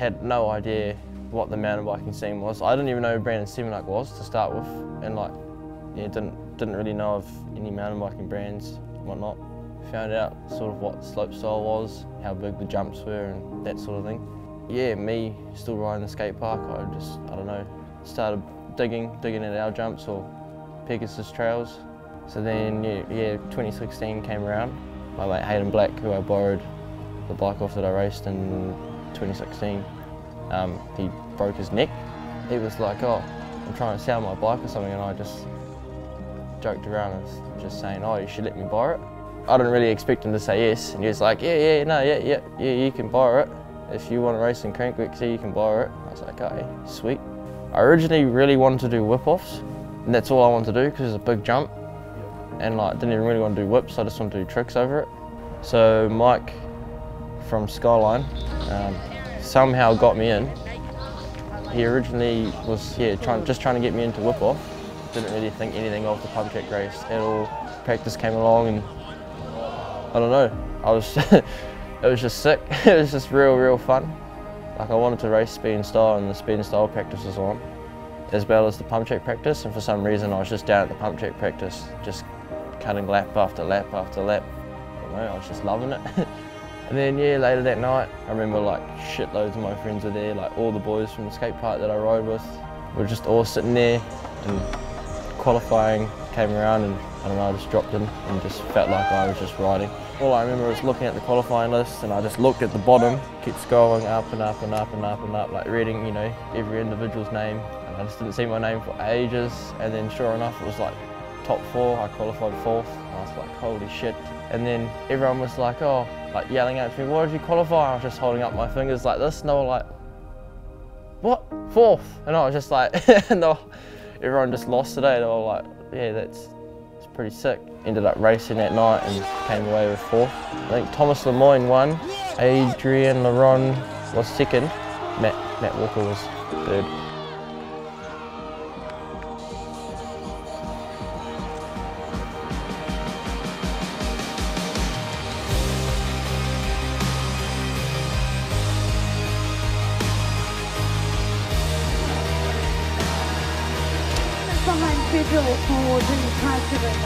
had no idea what the mountain biking scene was. I didn't even know who Brandon Semenuk was to start with, and like, yeah, didn't really know of any mountain biking brands and whatnot. Found out sort of what slopestyle was, how big the jumps were, and that sort of thing. Yeah, me still riding the skate park, I don't know, started digging at our jumps or Pegasus trails. So then, yeah, 2016 came around. My mate Hayden Black, who I borrowed the bike off that I raced in 2016, he broke his neck. He was like, oh, I'm trying to sell my bike or something, and I just joked around and was just saying, oh, you should let me borrow it. I didn't really expect him to say yes, and he was like, yeah, you can borrow it. If you want to race in Crankworks, yeah, you can borrow it. I was like, okay, sweet. I originally really wanted to do whip-offs, and that's all I wanted to do because it's a big jump, and like didn't even really want to do whips, I just wanted to do tricks over it. So Mike from Skyline somehow got me in. He originally was just trying to get me into whip-off. Didn't really think anything of the pump track race at all. Practice came along and I don't know, it was just sick. It was just real fun. Like I wanted to race speed and style, and the speed and style practice was on, as well as the pump track practice, and for some reason I was just down at the pump track practice, just cutting lap after lap after lap. I don't know, I was just loving it. And then yeah, later that night, I remember like shitloads of my friends were there, like all the boys from the skate park that I rode with. We were just all sitting there, and qualifying came around, and I don't know, I just dropped in and just felt like I was just riding. All I remember was looking at the qualifying list, and I just looked at the bottom, kept scrolling up and up and up and up and up, like reading, you know, every individual's name. And I just didn't see my name for ages, and then sure enough it was like top 4, I qualified 4th, and I was like, holy shit. And then everyone was like, oh, like yelling out to me, what did you qualify? I was just holding up my fingers like this, and they were like, what? 4th? And I was just like, no, everyone just lost today. They were like, yeah, it's pretty sick. Ended up racing that night and came away with 4th. I think Thomas Lemoyne won, Adrian Leron was 2nd, Matt Walker was 3rd. Behind Pedro forward and he tries to win.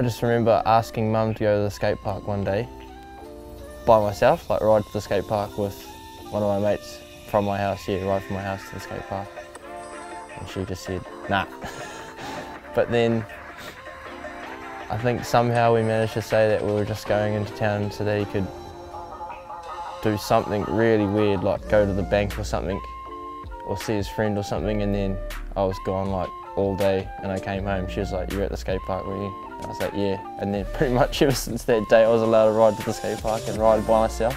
I just remember asking Mum to go to the skate park one day by myself, like ride to the skate park with one of my mates from my house, ride from my house to the skate park. And she just said, nah. But then I think somehow we managed to say that we were just going into town so that he could do something really weird, like go to the bank or something, or see his friend or something, and then I was gone like all day, and I came home. She was like, you were at the skate park, were you? I was like, yeah. And then pretty much ever since that day I was allowed to ride to the skate park and ride by myself.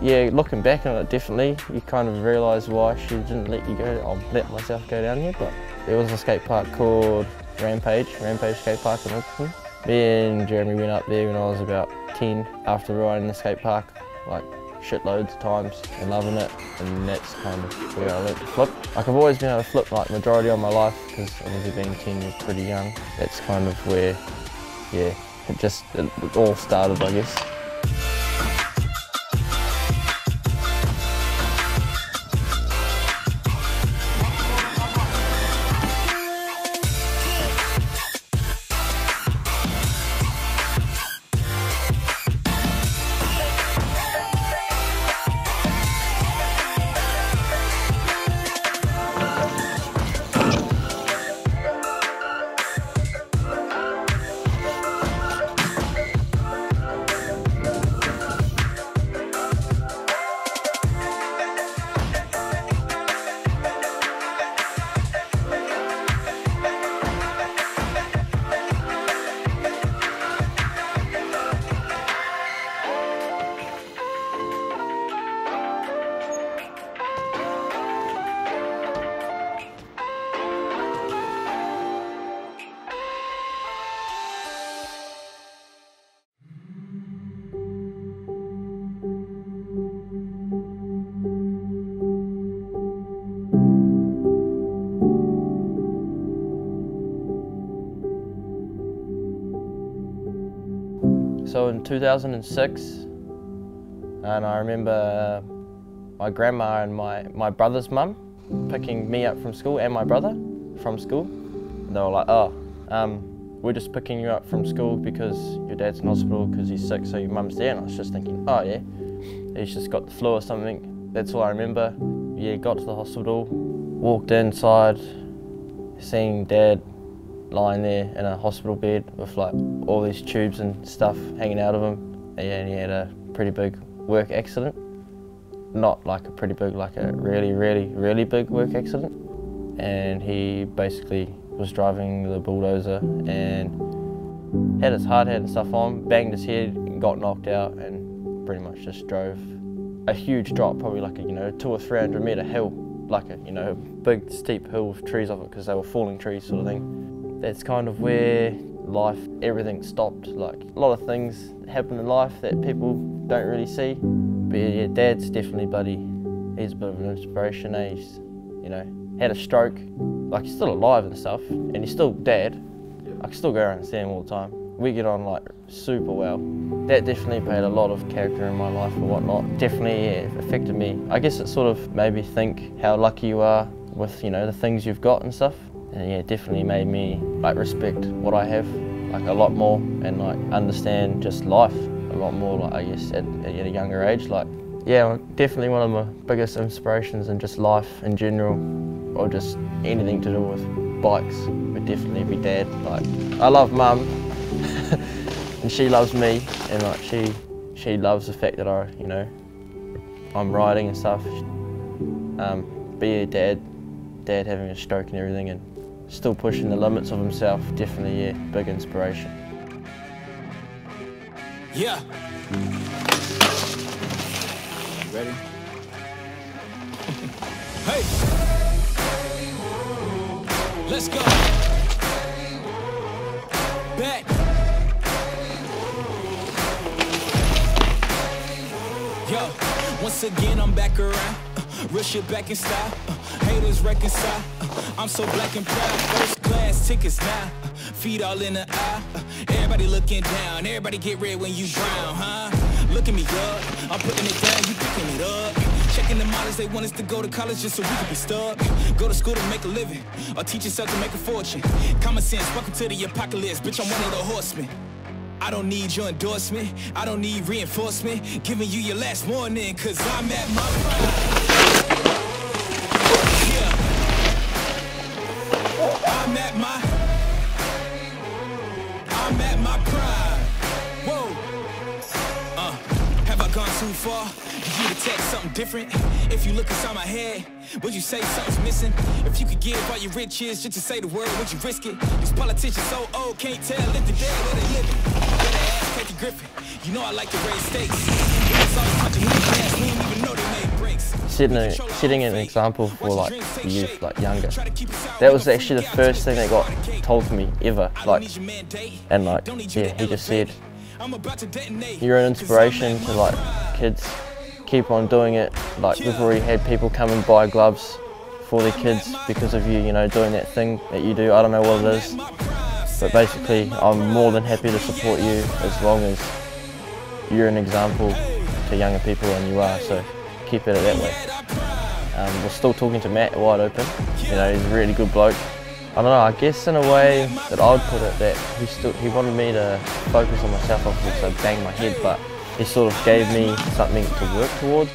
Yeah, looking back on it, definitely, you kind of realise why she didn't let you go. I'll let myself go down here, but there was a skate park called Rampage Skate Park in Auckland. Me and Jeremy went up there when I was about 10 after riding the skate park, like shitloads of times and loving it, and that's kind of where I learnt to flip. Like I've always been able to flip like majority of my life because obviously being 10 was pretty young. That's kind of where, yeah, it all started, I guess. So in 2006, and I remember my grandma and my brother's mum picking me up from school and my brother from school. And they were like, oh, we're just picking you up from school because your dad's in hospital because he's sick, so your mum's there. And I was just thinking, oh yeah, he's just got the flu or something. That's all I remember. Yeah, got to the hospital, walked inside, seeing Dad lying there in a hospital bed with like all these tubes and stuff hanging out of him. And he had a pretty big work accident. Not like a pretty big, like a really big work accident. And he basically was driving the bulldozer and had his hard hat and stuff on, banged his head and got knocked out, and pretty much just drove a huge drop, probably like a 200 or 300 metre hill, like a big steep hill with trees off it because they were falling trees sort of thing. That's kind of where life, everything stopped. Like a lot of things happen in life that people don't really see. But yeah, Dad's definitely bloody, he's a bit of an inspiration. He's, had a stroke, like he's still alive and stuff, and he's still Dad. I can still go around and see him all the time. We get on like super well. That definitely played a lot of character in my life or whatnot. Definitely affected me. I guess it sort of made me think how lucky you are with the things you've got and stuff. And yeah, it definitely made me like respect what I have like a lot more and like understand just life a lot more. Like I guess at a younger age, like yeah, definitely one of my biggest inspirations in just life in general, or just anything to do with bikes would definitely be Dad. Like I love Mum and she loves me, and like she loves the fact that I'm riding and stuff. But yeah, Dad having a stroke and everything and still pushing the limits of himself, definitely yeah, big inspiration. Yeah. Ready? Hey! Let's go! Back! Yo, once again I'm back around. Real shit back in style. Haters reconcile. I'm so black and proud. First class tickets now. Feet all in the eye. Everybody looking down. Everybody get red when you drown, huh? Look at me up. I'm putting it down. You picking it up. Checking the models. They want us to go to college just so we can be stuck. Go to school to make a living. Or teach yourself to make a fortune. Common sense. Welcome to the apocalypse. Bitch, I'm one of the horsemen. I don't need your endorsement. I don't need reinforcement. Giving you your last warning. Cause I'm at my prime. I'm at my prime. Whoa. Have I gone too far? Did you detect something different? If you look inside my head, would you say something's missing? If you could give all your riches just to say the word, would you risk it? These politicians so old, can't tell if the dead where they living. Where they ask Kathy Griffin. You know I like to raise stakes. We didn't even know they made breaks. Setting an example for like the youth, like younger. That was actually the first thing that got told to me ever. Like, and like, yeah, he just said, you're an inspiration to like kids. Keep on doing it. Like we've already had people come and buy gloves for their kids because of you, doing that thing that you do. I don't know what it is, but basically, I'm more than happy to support you as long as you're an example to younger people, and you are. So keep it that way. We're still talking to Matt Wide Open. He's a really good bloke. I don't know, I guess in a way that I would put it, that he wanted me to focus on myself, obviously, because I banged my head, but he sort of gave me something to work towards.